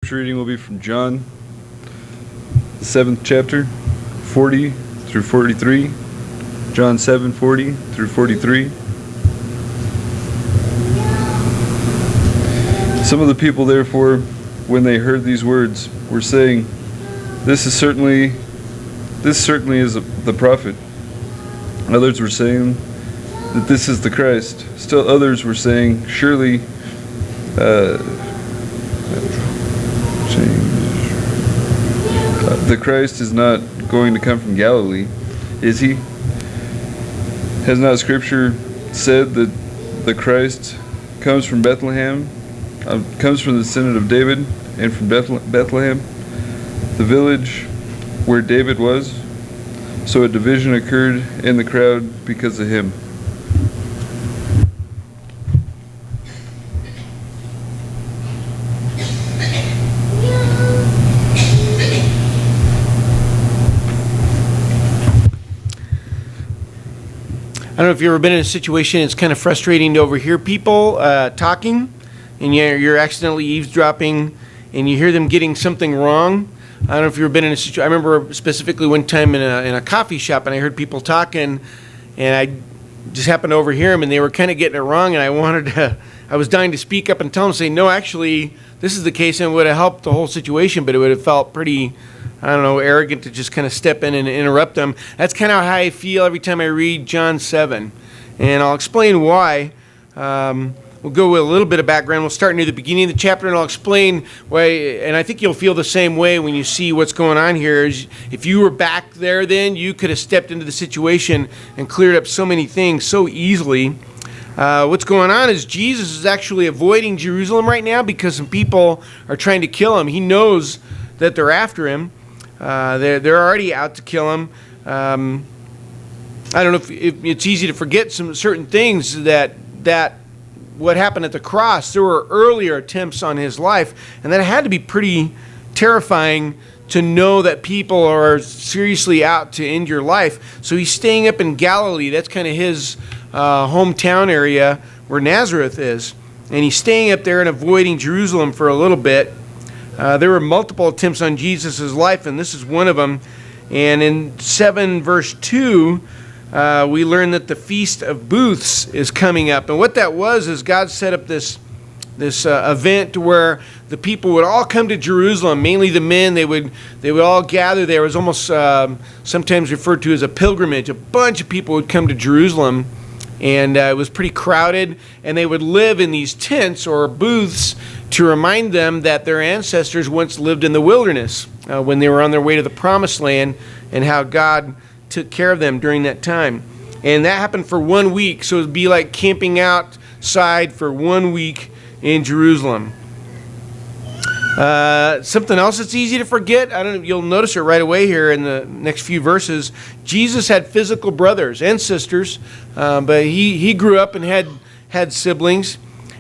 scripture reading will be from John, the 7th chapter, 40 through 43. John 7, 40 through 43. Some of the people, therefore, when they heard these words, were saying, This certainly is the prophet. Others were saying that this is the Christ. Still others were saying, Surely, the Christ is not going to come from Galilee, is he? Has not Scripture said that the Christ comes from Bethlehem, comes from the descendant of David, and from Bethlehem, the village where David was? So a division occurred in the crowd because of him. I don't know if you've ever been in a situation, it's kind of frustrating to overhear people talking, and you're accidentally eavesdropping, and you hear them getting something wrong. I don't know if you've ever been in a situation. I remember specifically one time in a coffee shop, and I heard people talking, and I just happened to overhear them, and they were kind of getting it wrong, and I was dying to speak up and tell them, say, no, actually, this is the case, and it would have helped the whole situation, but it would have felt pretty, I don't know, arrogant to just kind of step in and interrupt them. That's kind of how I feel every time I read John 7. And I'll explain why. We'll go with a little bit of background. We'll start near the beginning of the chapter, and I'll explain why. And I think you'll feel the same way when you see what's going on here. If you were back there then, you could have stepped into the situation and cleared up so many things so easily. What's going on is Jesus is actually avoiding Jerusalem right now because some people are trying to kill him. He knows that they're after him. They're already out to kill him. I don't know if it's easy to forget some certain things that what happened at the cross. There were earlier attempts on his life, and that had to be pretty terrifying to know that people are seriously out to end your life. So he's staying up in Galilee. That's kind of his hometown area where Nazareth is, and he's staying up there and avoiding Jerusalem for a little bit. There were multiple attempts on Jesus' life, and this is one of them. And in 7 verse 2, we learn that the Feast of Booths is coming up. And what that was is God set up this event where the people would all come to Jerusalem, mainly the men. They would all gather there. It was almost sometimes referred to as a pilgrimage. A bunch of people would come to Jerusalem, and it was pretty crowded. And they would live in these tents or booths to remind them that their ancestors once lived in the wilderness when they were on their way to the Promised Land, and how God took care of them during that time. And that happened for 1 week, so it would be like camping outside for 1 week in Jerusalem. Something else that's easy to forget, I don't know, you'll notice it right away here in the next few verses. Jesus had physical brothers and sisters, but he grew up and had siblings.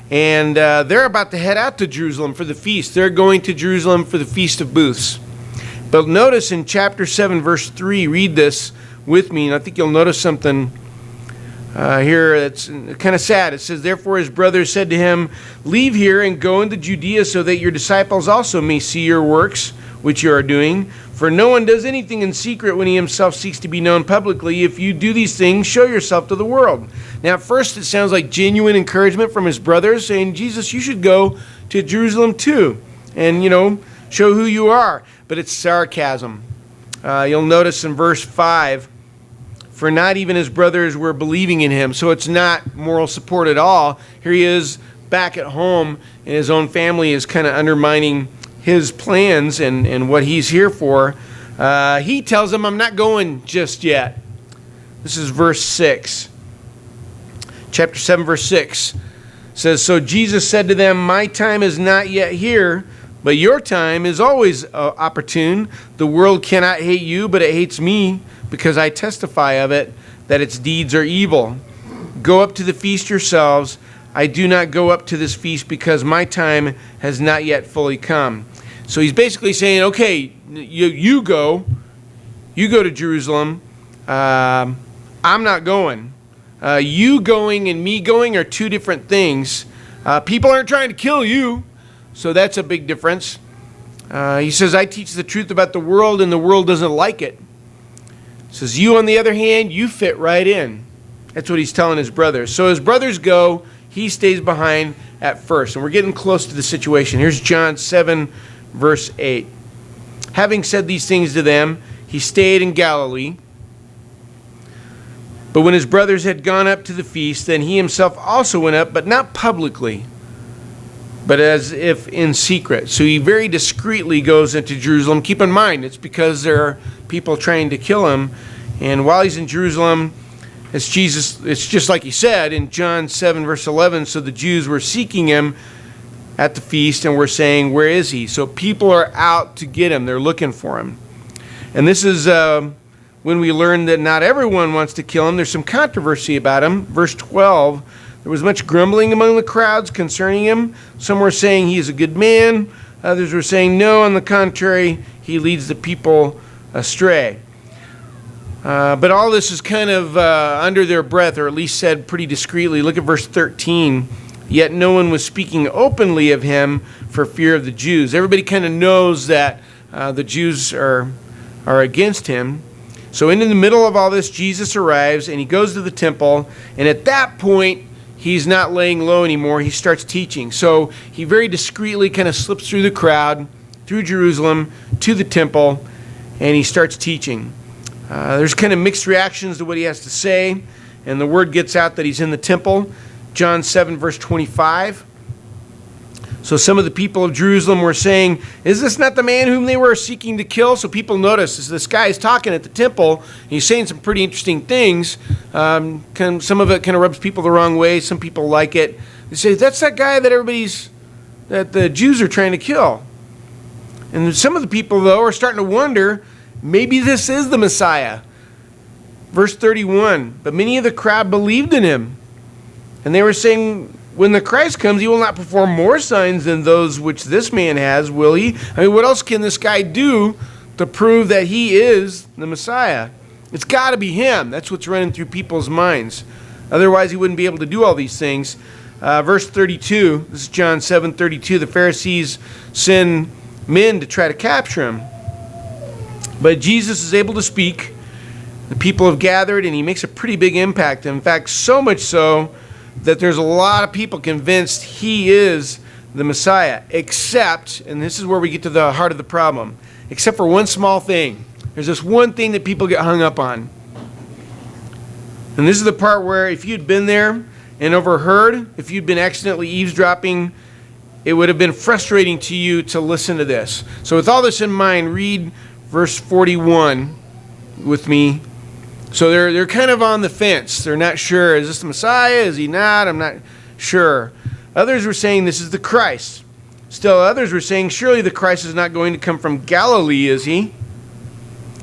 And they're about to head out to Jerusalem for the feast. They're going to Jerusalem for the Feast of Booths. But notice in chapter 7, verse 3, read this with me, and I think you'll notice something here that's kind of sad. It says, Therefore his brothers said to him, Leave here and go into Judea so that your disciples also may see your works, which you are doing. For no one does anything in secret when he himself seeks to be known publicly. If you do these things, show yourself to the world. Now, at first, it sounds like genuine encouragement from his brothers, saying, Jesus, you should go to Jerusalem too, and, show who you are. But it's sarcasm. You'll notice in verse 5, for not even his brothers were believing in him. So it's not moral support at all. Here he is back at home, and his own family is kind of undermining his plans and what he's here for. He tells them, I'm not going just yet. This is verse 6. Chapter 7, verse 6 says, So Jesus said to them, My time is not yet here, but your time is always opportune. The world cannot hate you, but it hates me, because I testify of it, that its deeds are evil. Go up to the feast yourselves. I do not go up to this feast because my time has not yet fully come. So he's basically saying, okay, you go to Jerusalem. I'm not going. You going and me going are two different things. People aren't trying to kill you, so that's a big difference. He says, I teach the truth about the world, and the world doesn't like it. He says, you, on the other hand, you fit right in. That's what he's telling his brothers. So his brothers go, he stays behind at first. And we're getting close to the situation. Here's John 7, verse 8. Having said these things to them, he stayed in Galilee. But when his brothers had gone up to the feast, then he himself also went up, but not publicly, but as if in secret. So he very discreetly goes into Jerusalem. Keep in mind, it's because there are people trying to kill him. And while he's in Jerusalem, it's just like he said in John 7, verse 11. So the Jews were seeking him at the feast and were saying, where is he? So people are out to get him. They're looking for him. And this is when we learn that not everyone wants to kill him. There's some controversy about him. Verse 12, there was much grumbling among the crowds concerning him. Some were saying he is a good man. Others were saying, no, on the contrary, he leads the people astray. But all this is kind of under their breath, or at least said pretty discreetly. Look at verse 13. Yet no one was speaking openly of him for fear of the Jews. Everybody kind of knows that the Jews are against him. So in the middle of all this, Jesus arrives, and he goes to the temple. And at that point, he's not laying low anymore. He starts teaching. So he very discreetly kind of slips through the crowd, through Jerusalem, to the temple, and he starts teaching. There's kind of mixed reactions to what he has to say, and the word gets out that he's in the temple. John 7, verse 25. So some of the people of Jerusalem were saying, is this not the man whom they were seeking to kill? So people notice this guy is talking at the temple. He's saying some pretty interesting things. Some of it kind of rubs people the wrong way. Some people like it. They say, that's that guy that the Jews are trying to kill. And some of the people, though, are starting to wonder, maybe this is the Messiah. Verse 31, but many of the crowd believed in him. And they were saying, when the Christ comes, he will not perform more signs than those which this man has, will he? I mean, what else can this guy do to prove that he is the Messiah? It's got to be him. That's what's running through people's minds. Otherwise, he wouldn't be able to do all these things. Verse 32, this is John 7:32. The Pharisees send men to try to capture him. But Jesus is able to speak. The people have gathered, and he makes a pretty big impact. In fact, so much so that there's a lot of people convinced he is the Messiah, except, and this is where we get to the heart of the problem, except for one small thing. There's this one thing that people get hung up on. And this is the part where if you'd been there and overheard, if you'd been accidentally eavesdropping, it would have been frustrating to you to listen to this. So with all this in mind, read verse 41 with me. So they're kind of on the fence. They're not sure. Is this the Messiah? Is he not? I'm not sure. Others were saying this is the Christ. Still others were saying surely the Christ is not going to come from Galilee, is he?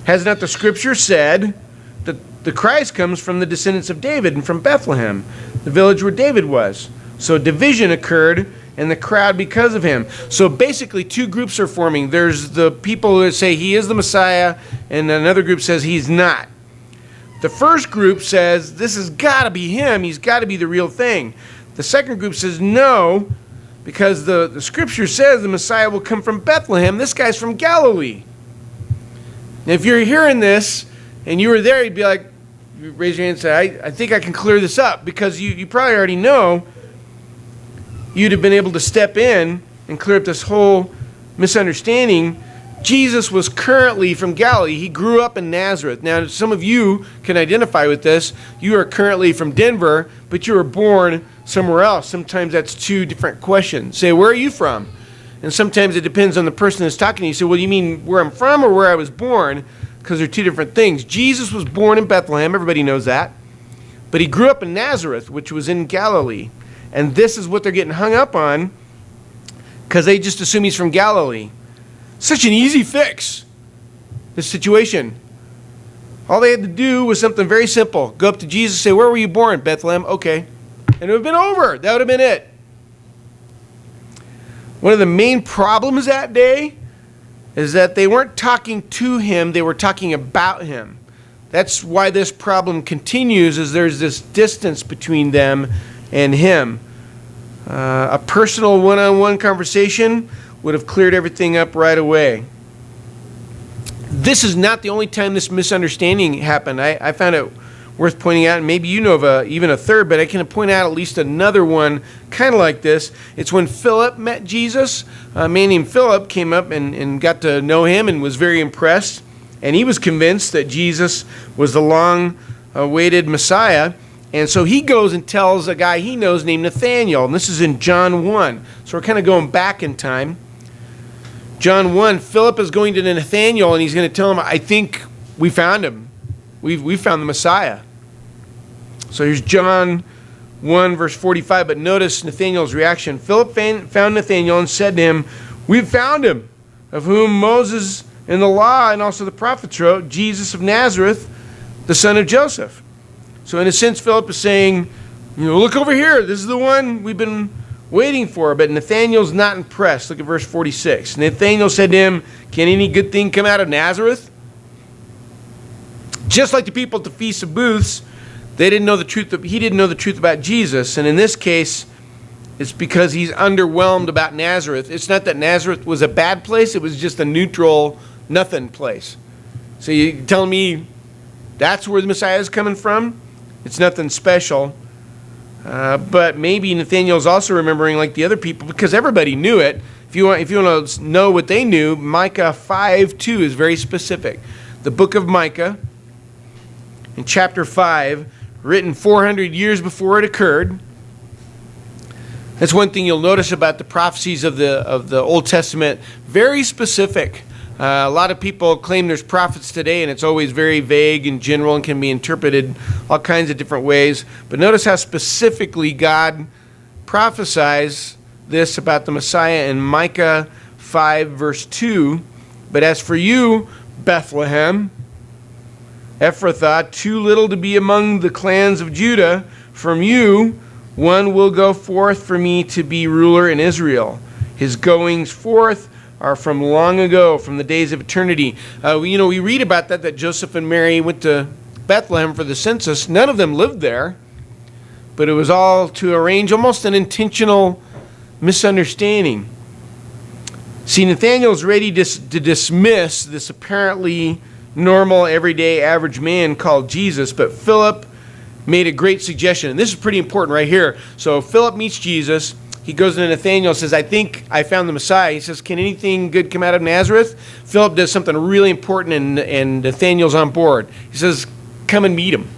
Has not the scripture said that the Christ comes from the descendants of David and from Bethlehem, the village where David was? So division occurred in the crowd because of him. So basically two groups are forming. There's the people who say he is the Messiah, and another group says he's not. The first group says, this has got to be him. He's got to be the real thing. The second group says, no, because the scripture says the Messiah will come from Bethlehem. This guy's from Galilee. And if you're hearing this and you were there, you'd be like, you raise your hand and say, I think I can clear this up, because you probably already know you'd have been able to step in and clear up this whole misunderstanding. Jesus was currently from Galilee. He grew up in Nazareth. Now, some of you can identify with this. You are currently from Denver, but you were born somewhere else. Sometimes that's two different questions. Say, where are you from? And sometimes it depends on the person that's talking to you. You say, well, you mean where I'm from or where I was born? Because they're two different things. Jesus was born in Bethlehem. Everybody knows that. But he grew up in Nazareth, which was in Galilee. And this is what they're getting hung up on, because they just assume he's from Galilee. Such an easy fix, this situation. All they had to do was something very simple. Go up to Jesus and say, where were you born? Bethlehem. Okay. And it would have been over. That would have been it. One of the main problems that day is that they weren't talking to him, they were talking about him. That's why this problem continues, is there's this distance between them and him. A personal one-on-one conversation would have cleared everything up right away. This is not the only time this misunderstanding happened. I found it worth pointing out, and maybe you know of even a third, but I can point out at least another one kind of like this. It's when Philip met Jesus. A man named Philip came up and got to know him and was very impressed, and he was convinced that Jesus was the long-awaited Messiah. And so he goes and tells a guy he knows named Nathanael, and this is in John 1. So we're kind of going back in time. John 1, Philip is going to Nathanael, and he's going to tell him, I think we found him. We found the Messiah. So here's John 1, verse 45. But notice Nathanael's reaction. Philip found Nathanael and said to him, we've found him, of whom Moses in the law and also the prophets wrote, Jesus of Nazareth, the son of Joseph. So in a sense, Philip is saying, look over here. This is the one we've been waiting for. But Nathanael's not impressed. Look at verse 46. Nathanael said to him, can any good thing come out of Nazareth? Just like the people at the Feast of Booths, they didn't know the truth. He didn't know the truth about Jesus. And in this case, it's because he's underwhelmed about Nazareth. It's not that Nazareth was a bad place. It was just a neutral, nothing place. So you're telling me that's where the Messiah is coming from? It's nothing special. But maybe Nathanael's also remembering like the other people, because everybody knew it. If you want to know what they knew, Micah 5:2 is very specific. The book of Micah, in chapter 5, written 400 years before it occurred. That's one thing you'll notice about the prophecies of the Old Testament. Very specific. A lot of people claim there's prophets today, and it's always very vague and general and can be interpreted all kinds of different ways. But notice how specifically God prophesies this about the Messiah in Micah 5, verse 2. But as for you, Bethlehem, Ephrathah, too little to be among the clans of Judah, from you one will go forth for me to be ruler in Israel. His goings forth are from long ago, from the days of eternity. We read about that Joseph and Mary went to Bethlehem for the census. None of them lived there, but it was all to arrange almost an intentional misunderstanding. See, Nathanael's ready to dismiss this apparently normal, everyday, average man called Jesus, but Philip made a great suggestion, and this is pretty important right here. So Philip meets Jesus. He goes to Nathanael and says, I think I found the Messiah. He says, can anything good come out of Nazareth? Philip does something really important, and Nathanael's on board. He says, come and meet him.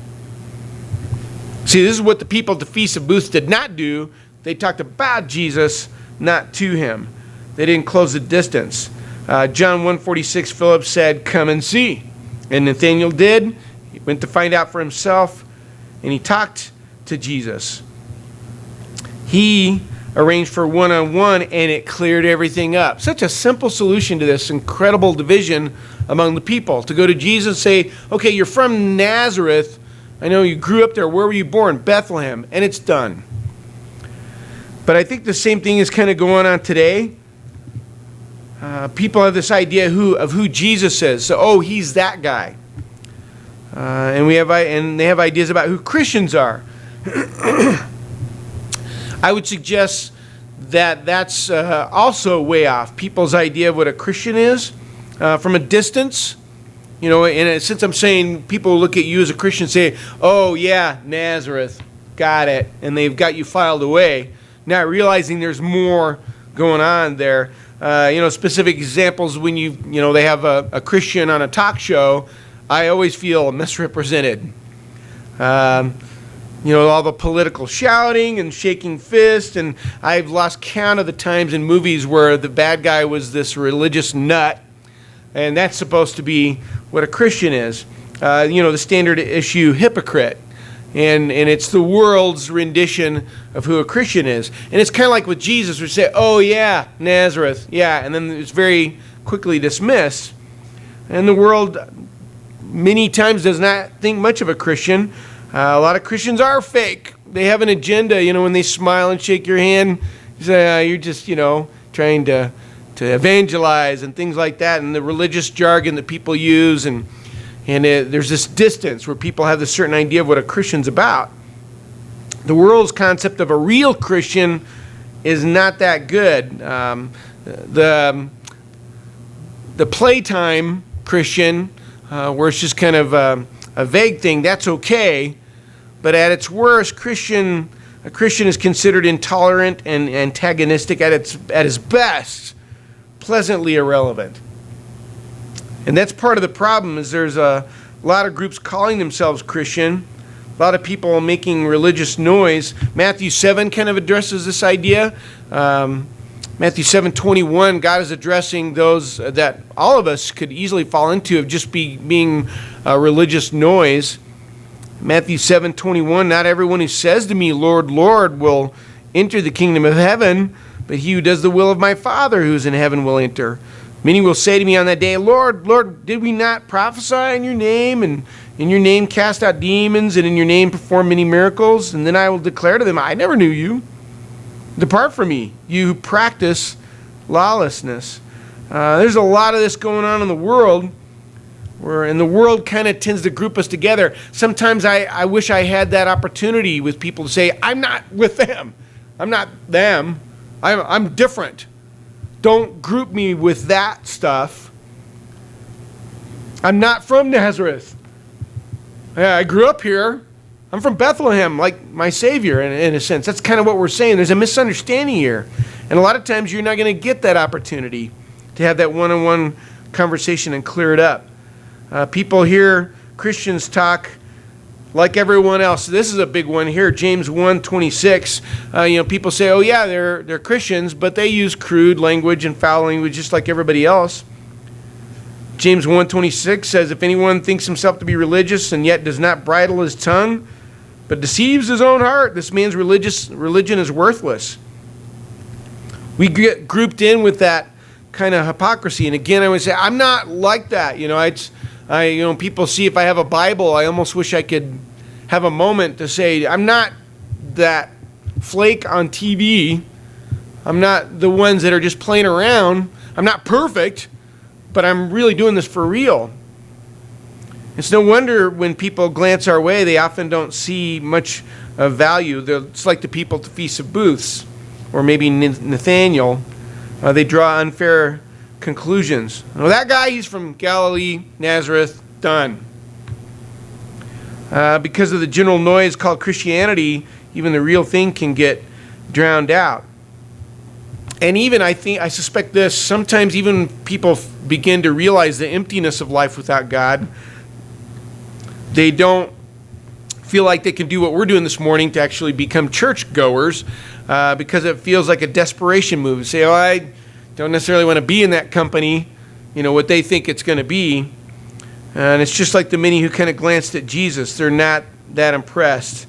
See, this is what the people at the Feast of Booths did not do. They talked about Jesus, not to him. They didn't close the distance. John 1:46, Philip said, come and see. And Nathanael did. He went to find out for himself, and he talked to Jesus. He arranged for one-on-one, and it cleared everything up. Such a simple solution to this incredible division among the people. To go to Jesus and say, okay, you're from Nazareth. I know you grew up there. Where were you born? Bethlehem. And it's done. But I think the same thing is kind of going on today. People have this idea of who Jesus is. So, he's that guy. And they have ideas about who Christians are. I would suggest that that's also way off. People's idea of what a Christian is from a distance. And since I'm saying people look at you as a Christian and say, oh yeah, Nazareth, got it, and they've got you filed away, not realizing there's more going on there. Specific examples when they have a Christian on a talk show, I always feel misrepresented. All the political shouting and shaking fists, and I've lost count of the times in movies where the bad guy was this religious nut, and that's supposed to be what a Christian is. The standard issue hypocrite. And it's the world's rendition of who a Christian is. And it's kind of like with Jesus, we say, oh yeah, Nazareth, yeah, and then it's very quickly dismissed. And the world many times does not think much of a Christian. A lot of Christians are fake. They have an agenda, when they smile and shake your hand, you say, you're just, trying to evangelize and things like that, and the religious jargon that people use, and there's this distance where people have this certain idea of what a Christian's about. The world's concept of a real Christian is not that good. the playtime Christian, where it's just kind of a vague thing, that's okay. But at its worst, a Christian is considered intolerant and antagonistic. At his best, pleasantly irrelevant. And that's part of the problem, is there's a lot of groups calling themselves Christian, a lot of people making religious noise. Matthew 7 kind of addresses this idea. Matthew 7:21, God is addressing those that all of us could easily fall into, of just being religious noise. Matthew 7:21, not everyone who says to me, Lord, Lord, will enter the kingdom of heaven, but he who does the will of my Father who is in heaven will enter. Many will say to me on that day, Lord, Lord, did we not prophesy in your name, and in your name cast out demons, and in your name perform many miracles? And then I will declare to them, I never knew you. Depart from me, you who practice lawlessness. There's a lot of this going on in the world, and the world kind of tends to group us together. Sometimes I wish I had that opportunity with people to say, I'm not with them. I'm not them. I'm different. Don't group me with that stuff. I'm not from Nazareth. I grew up here. I'm from Bethlehem, like my Savior, in a sense. That's kind of what we're saying. There's a misunderstanding here. And a lot of times you're not going to get that opportunity to have that one-on-one conversation and clear it up. People hear Christians talk like everyone else. This is a big one here, James 1:26. People say, oh yeah, they're Christians, but they use crude language and foul language just like everybody else. James 1:26 says, if anyone thinks himself to be religious and yet does not bridle his tongue, but deceives his own heart, this man's religion is worthless. We get grouped in with that kind of hypocrisy. And again, I would say, I'm not like that. People see if I have a Bible, I almost wish I could have a moment to say, I'm not that flake on TV. I'm not the ones that are just playing around. I'm not perfect, but I'm really doing this for real. It's no wonder when people glance our way, they often don't see much of value. It's like the people at the Feast of Booths, or maybe Nathaniel. They draw unfair conclusions. Well, that guy, he's from Galilee, Nazareth, done. Because of the general noise called Christianity, even the real thing can get drowned out. And even I suspect this, sometimes even people begin to realize the emptiness of life without God. They don't feel like they can do what we're doing this morning to actually become church goers, because it feels like a desperation move. Say, oh, I don't necessarily want to be in that company, what they think it's going to be. And it's just like the many who kind of glanced at Jesus. They're not that impressed.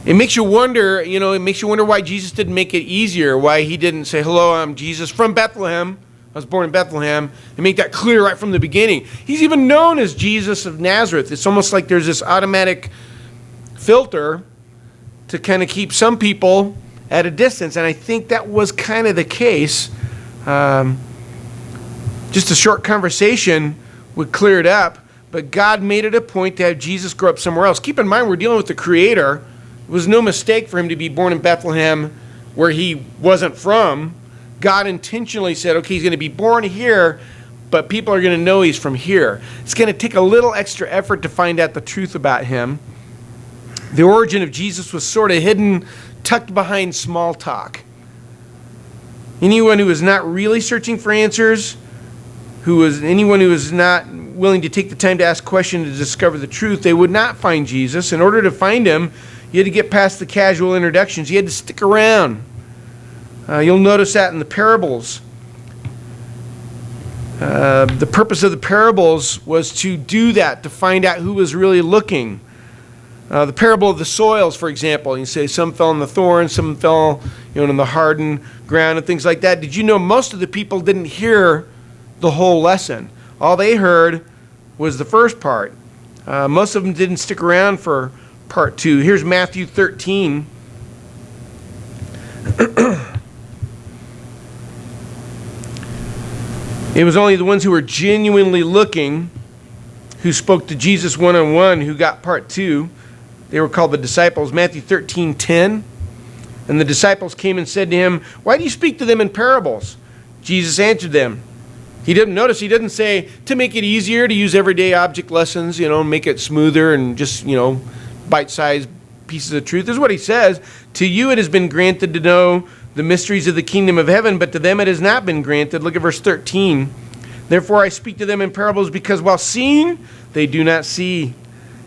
It makes you wonder, why Jesus didn't make it easier, why he didn't say, hello, I'm Jesus from Bethlehem. I was born in Bethlehem, and make that clear right from the beginning. He's even known as Jesus of Nazareth. It's almost like there's this automatic filter to kind of keep some people at a distance, and I think that was kind of the case. Just a short conversation would clear it up, but God made it a point to have Jesus grow up somewhere else. Keep in mind, we're dealing with the Creator. It was no mistake for him to be born in Bethlehem, where he wasn't from. God intentionally said, okay, he's going to be born here, but people are going to know he's from here. It's going to take a little extra effort to find out the truth about him. The origin of Jesus was sort of hidden, tucked behind small talk. Anyone who was not really searching for answers, anyone who was not willing to take the time to ask questions to discover the truth, they would not find Jesus. In order to find him, you had to get past the casual introductions. You had to stick around. You'll notice that in the parables. The purpose of the parables was to do that, to find out who was really looking. The parable of the soils, for example, you say some fell in the thorns, some fell in the hardened ground and things like that. Did you know most of the people didn't hear the whole lesson? All they heard was the first part. Most of them didn't stick around for part 2. Here's Matthew 13. It was only the ones who were genuinely looking, who spoke to Jesus one-on-one, who got part 2. They were called the disciples. Matthew 13:10. And the disciples came and said to him, "Why do you speak to them in parables?" Jesus answered them. He doesn't say to make it easier to use everyday object lessons, make it smoother and just, bite-sized pieces of truth. This is what he says. To you it has been granted to know the mysteries of the kingdom of heaven, but to them it has not been granted. Look at verse 13. Therefore I speak to them in parables, because while seeing, they do not see.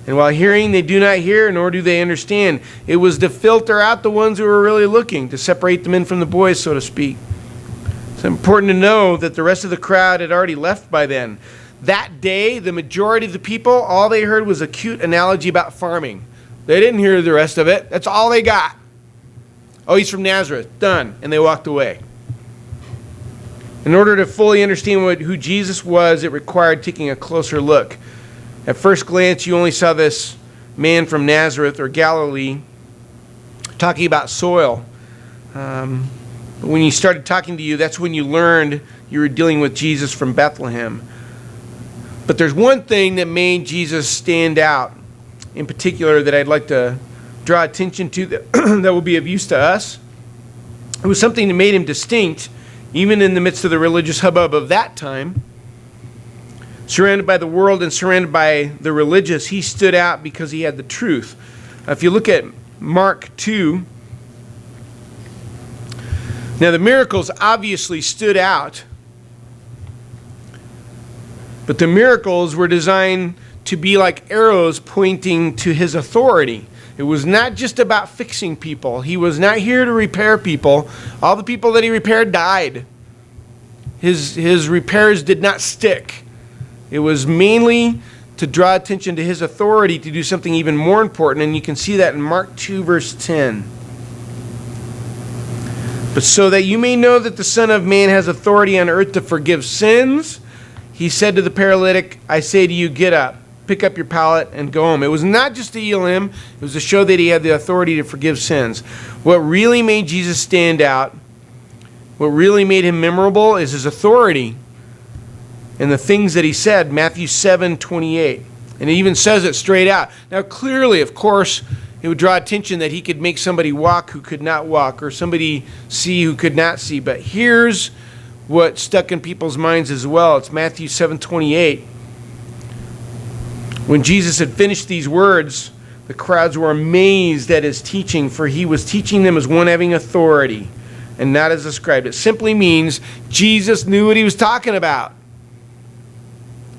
And while hearing, they do not hear, nor do they understand. It was to filter out the ones who were really looking, to separate the men from the boys, so to speak. It's important to know that the rest of the crowd had already left by then. That day, the majority of the people, all they heard was a cute analogy about farming. They didn't hear the rest of it. That's all they got. Oh, he's from Nazareth. Done. And they walked away. In order to fully understand who Jesus was, it required taking a closer look. At first glance, you only saw this man from Nazareth or Galilee talking about soil. But when he started talking to you, that's when you learned you were dealing with Jesus from Bethlehem. But there's one thing that made Jesus stand out in particular that I'd like to draw attention to that will be of use to us. It was something that made him distinct, even in the midst of the religious hubbub of that time. Surrounded by the world and surrounded by the religious, he stood out because he had the truth. If you look at Mark 2, now the miracles obviously stood out, but the miracles were designed to be like arrows pointing to his authority. It was not just about fixing people. He was not here to repair people. All the people that he repaired died. His repairs did not stick. It was mainly to draw attention to his authority to do something even more important, and you can see that in Mark 2, verse 10. But so that you may know that the Son of Man has authority on earth to forgive sins, he said to the paralytic, I say to you, get up, pick up your pallet, and go home. It was not just to heal him, it was to show that he had the authority to forgive sins. What really made Jesus stand out, what really made him memorable, is his authority and the things that he said. Matthew 7:28. And it even says it straight out. Now clearly, of course, it would draw attention that he could make somebody walk who could not walk, or somebody see who could not see. But here's what stuck in people's minds as well. It's Matthew 7:28. When Jesus had finished these words, the crowds were amazed at his teaching, for he was teaching them as one having authority and not as a scribe. It simply means Jesus knew what he was talking about.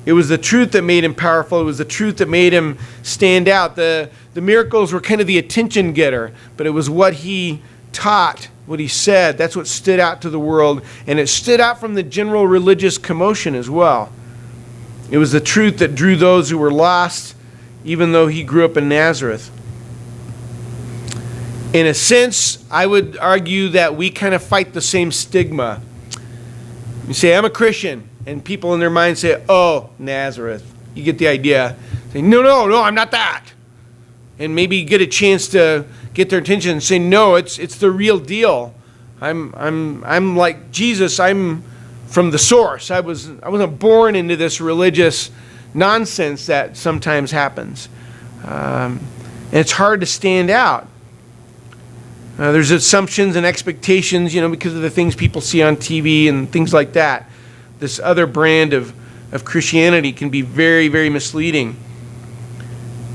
It was the truth that made him powerful. It was the truth that made him stand out. The miracles were kind of the attention getter, but it was what he taught, what he said. That's what stood out to the world, and it stood out from the general religious commotion as well. It was the truth that drew those who were lost, even though he grew up in Nazareth. In a sense, I would argue that we kind of fight the same stigma. You say, I'm a Christian. And people in their mind say, oh, Nazareth. You get the idea. Say, no, I'm not that. And maybe get a chance to get their attention and say, no, it's the real deal. I'm like Jesus. I'm from the source. I wasn't born into this religious nonsense that sometimes happens. And it's hard to stand out. There's assumptions and expectations, because of the things people see on TV and things like that. This other brand of Christianity can be very, very misleading.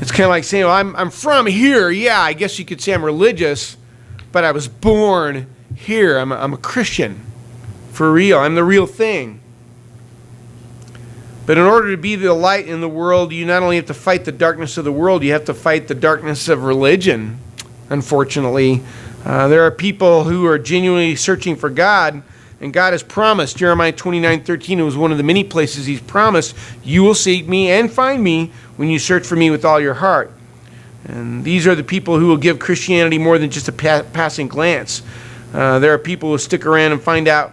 It's kind of like saying, I'm from here. Yeah, I guess you could say I'm religious, but I was born here. I'm a Christian. For real. I'm the real thing. But in order to be the light in the world, you not only have to fight the darkness of the world, you have to fight the darkness of religion, unfortunately. There are people who are genuinely searching for God, and God has promised. Jeremiah 29:13, it was one of the many places he's promised, you will seek me and find me when you search for me with all your heart. And these are the people who will give Christianity more than just a passing glance. There are people who stick around and find out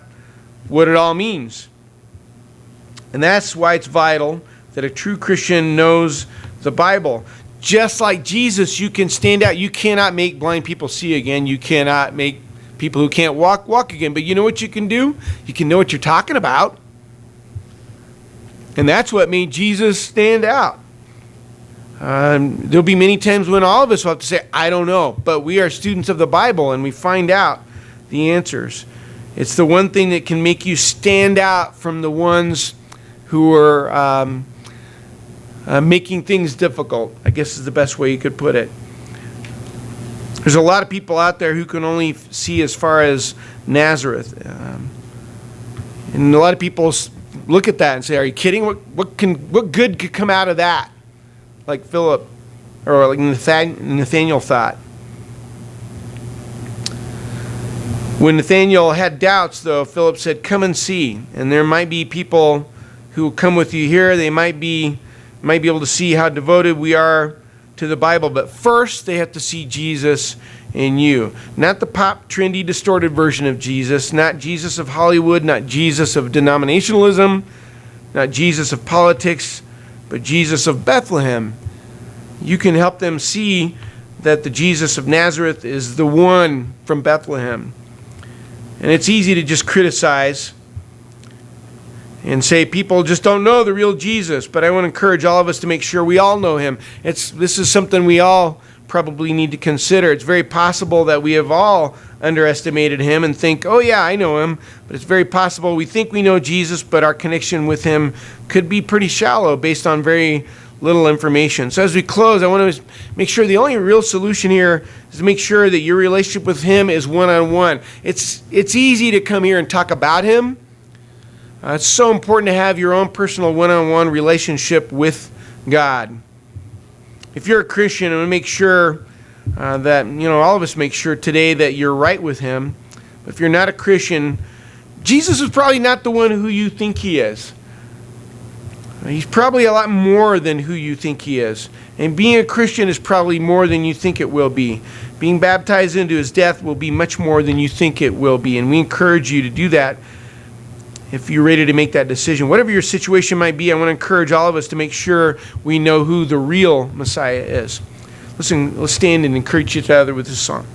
what it all means. And that's why it's vital that a true Christian knows the Bible. Just like Jesus, you can stand out. You cannot make blind people see again. You cannot make people who can't walk again. But you know what you can do? You can know what you're talking about. And that's what made Jesus stand out. There'll be many times when all of us will have to say, I don't know. But we are students of the Bible, and we find out the answers. It's the one thing that can make you stand out from the ones who are making things difficult, I guess is the best way you could put it. There's a lot of people out there who can only see as far as Nazareth. And a lot of people look at that and say, are you kidding? What good could come out of that? Like Philip, or like Nathaniel thought. When Nathaniel had doubts, though, Philip said, come and see. And there might be people who will come with you here. They might be able to see how devoted we are to the Bible. But first, they have to see Jesus in you. Not the pop, trendy, distorted version of Jesus. Not Jesus of Hollywood. Not Jesus of denominationalism. Not Jesus of politics. But Jesus of Bethlehem. You can help them see that the Jesus of Nazareth is the one from Bethlehem. And it's easy to just criticize and say people just don't know the real Jesus. But I want to encourage all of us to make sure we all know him. This is something we all probably need to consider. It's very possible that we have all underestimated him and think, oh yeah, I know him. But it's very possible we think we know Jesus, but our connection with him could be pretty shallow based on very little information. So as we close, I want to make sure the only real solution here is to make sure that your relationship with him is one-on-one. It's easy to come here and talk about him. It's so important to have your own personal one-on-one relationship with God. If you're a Christian, I want to make sure that, all of us make sure today that you're right with him. But if you're not a Christian, Jesus is probably not the one who you think he is. He's probably a lot more than who you think he is. And being a Christian is probably more than you think it will be. Being baptized into his death will be much more than you think it will be. And we encourage you to do that if you're ready to make that decision. Whatever your situation might be, I want to encourage all of us to make sure we know who the real Messiah is. Listen, let's stand and encourage each other with this song.